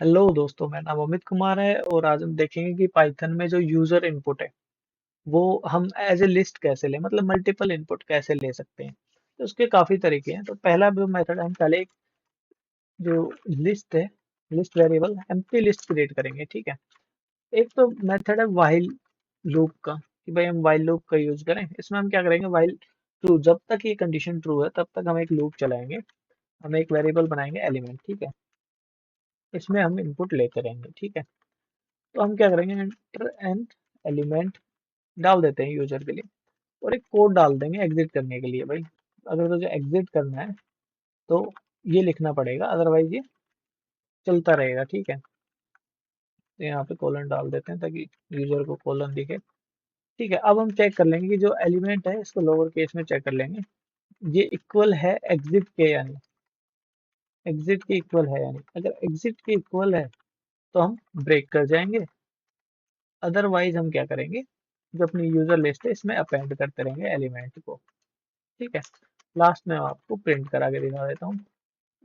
Hello दोस्तों, मेरा नाम अमित कुमार है और आज हम देखेंगे कि पाइथन में जो यूजर इनपुट है वो हम एज ए लिस्ट कैसे लें, मतलब मल्टीपल इनपुट कैसे ले सकते हैं। तो उसके काफी तरीके हैं। तो पहला जो मेथड हम पहले एक जो लिस्ट है, list variable empty list create करेंगे, ठीक है। एक तो मेथड है व्हाइल लूप का, कि भाई हम व्हाइल लूप का यूज करें। इसमें हम क्या करेंगे, व्हाइल ट्रू, जब तक ये कंडीशन ट्रू है तब तक हम एक लूप चलाएंगे। हम एक वेरिएबल बनाएंगे एलिमेंट, ठीक है। इसमें हम इनपुट लेते रहेंगे, ठीक है। तो हम क्या करेंगे, एंटर एंड एलिमेंट डाल देते हैं यूजर के लिए, और एक कोड डाल देंगे एग्जिट करने के लिए। भाई अगर तुझे एग्जिट करना है तो ये लिखना पड़ेगा, अदरवाइज ये चलता रहेगा, ठीक है। तो यहाँ पे कोलन डाल देते हैं ताकि यूजर को कोलन दिखे, ठीक है। अब हम चेक कर लेंगे कि जो एलिमेंट है इसको लोअर केस में चेक कर लेंगे, ये इक्वल है एग्जिट के, यानी एग्जिट के इक्वल है, यानी अगर एग्जिट के इक्वल है तो हम ब्रेक कर जाएंगे। अदरवाइज हम क्या करेंगे, जो अपनी यूजर लिस्ट है इसमें अपेंड करते रहेंगे एलिमेंट को, ठीक है। लास्ट में आपको प्रिंट करा के दिखा देता हूँ।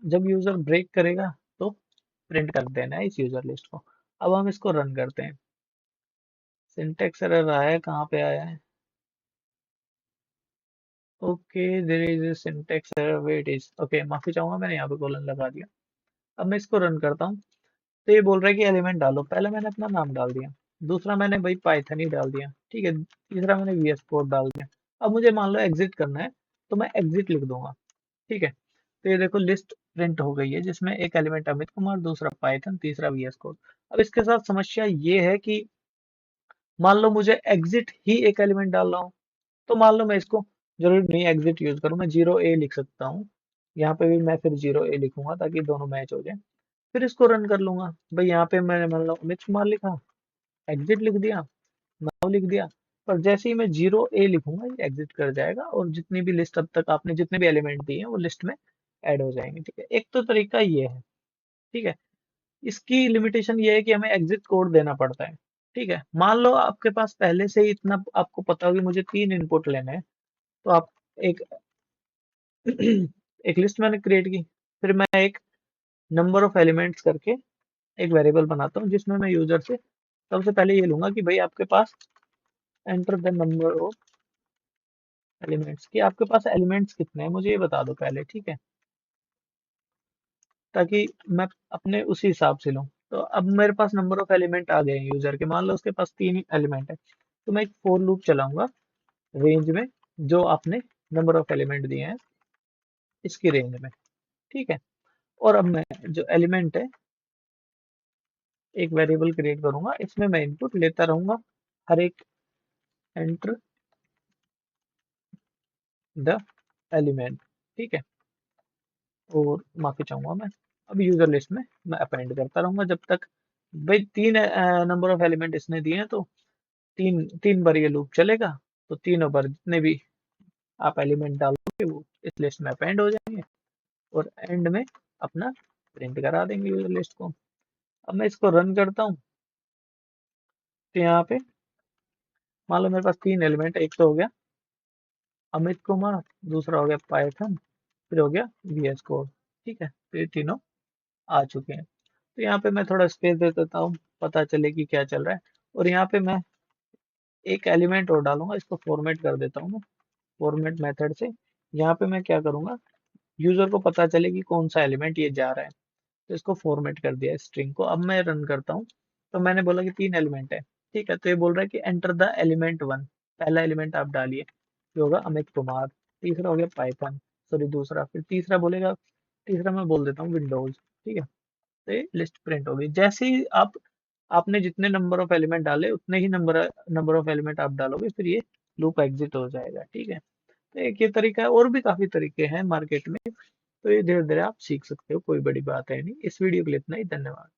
जब यूजर ब्रेक करेगा तो प्रिंट कर देना है इस यूजर लिस्ट को। अब हम इसको रन करते हैं। सिंटेक्स एरर आया है, कहाँ पे आया है? Okay, there is syntax error, wait is okay, माफी चाहूंगा, मैंने यहाँ पे कोलन लगा दिया। अब मैं इसको रन करता हूँ। तो ये बोल रहा है कि एलिमेंट डालो। पहले मैंने अपना नाम डाल दिया, दूसरा मैंने भाई पाइथन ही डाल दिया, ठीक है, तीसरा मैंने वीएस कोड डाल दिया। अब मुझे मान लो एग्जिट करना है तो मैं एग्जिट लिख दूंगा, ठीक है। तो ये देखो लिस्ट प्रिंट हो गई है, जिसमें एक एलिमेंट अमित कुमार, दूसरा पाइथन, तीसरा वीएस कोड। अब इसके साथ समस्या ये है कि मान लो मुझे एग्जिट ही एक एलिमेंट डाल रहा हूँ, तो मान लो मैं इसको जरूर नहीं एग्जिट यूज करूँ, मैं 0 ए लिख सकता हूँ। यहाँ पे भी मैं फिर 0 ए लिखूंगा ताकि दोनों मैच हो जाए। फिर इसको रन कर लूंगा। भाई यहाँ पे मैंने मान लो अमित कुमार लिखा, एग्जिट लिख दिया, नाउ लिख दिया। पर जैसे ही मैं 0 ए लिखूंगा ये एग्जिट कर जाएगा, और जितनी भी लिस्ट अब तक आपने जितने भी एलिमेंट दिए हैं वो लिस्ट में ऐड हो जाएंगे, ठीक है। एक तो तरीका ये है, ठीक है। इसकी लिमिटेशन ये है कि हमें एग्जिट कोड देना पड़ता है, ठीक है। मान लो आपके पास पहले से ही इतना आपको पता हो कि मुझे 3 इनपुट लेने हैं, तो आप एक एक लिस्ट मैंने क्रिएट की, फिर मैं एक नंबर ऑफ एलिमेंट्स करके एक वेरिएबल बनाता हूँ, जिसमें मैं यूजर से सबसे पहले ये लूंगा कि भाई आपके पास enter the number of elements, कि आपके पास एलिमेंट्स कितने हैं मुझे ये बता दो पहले, ठीक है, ताकि मैं अपने उसी हिसाब से लूँ। तो अब मेरे पास नंबर ऑफ एलिमेंट आ गए हैं यूजर के, मान लो उसके पास 3 एलिमेंट है, तो मैं एक फोर लूप चलाऊंगा रेंज में, जो आपने नंबर ऑफ एलिमेंट दिए हैं इसकी रेंज में, ठीक है। और अब मैं जो एलिमेंट है एक वेरिएबल क्रिएट करूंगा, इसमें मैं इनपुट लेता रहूंगा हर एक, एंटर द एलिमेंट, ठीक है। और माफी चाहूंगा मैं, अब यूजर लिस्ट में मैं अपेंड करता रहूंगा जब तक, भाई 3 नंबर ऑफ एलिमेंट इसने दिए हैं, तो तीन तीन बार ये लूप चलेगा। तो तीनों बार जितने भी आप एलिमेंट डालोगे वो इस लिस्ट में अपेंड हो जाएंगे, और एंड में अपना प्रिंट करा देंगे यूजर लिस्ट को। अब मैं इसको रन करता हूँ। तो यहाँ पे मान लो मेरे पास 3 एलिमेंट, एक तो हो गया अमित कुमार, दूसरा हो गया पाइथन, फिर हो गया वीएस कोड, ठीक है। तो ये तीनों आ चुके हैं। तो यहाँ पे मैं थोड़ा स्पेस दे देता हूँ, पता चले कि क्या चल रहा है। और यहाँ पे मैं एक एलिमेंट और डालूंगा, इसको फॉर्मेट कर देता हूँ मैं, फॉर्मेट मेथड से। यहाँ पे मैं क्या करूंगा, यूजर को पता चले कि कौन सा एलिमेंट ये जा रहा है, तो इसको फॉर्मेट कर दिया स्ट्रिंग को। अब मैं रन करता हूँ। तो मैंने बोला कि 3 एलिमेंट है, ठीक है। तो ये बोल रहा है कि एंटर द एलिमेंट 1, पहला एलिमेंट आप डालिए, जो होगा अमित कुमार। तीसरा हो गया पाइथन, सॉरी दूसरा, फिर तीसरा बोलेगा, तीसरा मैं बोल देता हूँ विंडोज, ठीक है। तो ये लिस्ट प्रिंट हो गई। जैसे ही आपने जितने नंबर ऑफ एलिमेंट डाले उतने ही नंबर ऑफ एलिमेंट आप डालोगे, फिर ये लूप एग्जिट हो जाएगा, ठीक है। तो एक ये तरीका है, और भी काफी तरीके हैं मार्केट में। तो ये धीरे धीरे आप सीख सकते हो, कोई बड़ी बात है नहीं। इस वीडियो के लिए इतना ही, धन्यवाद।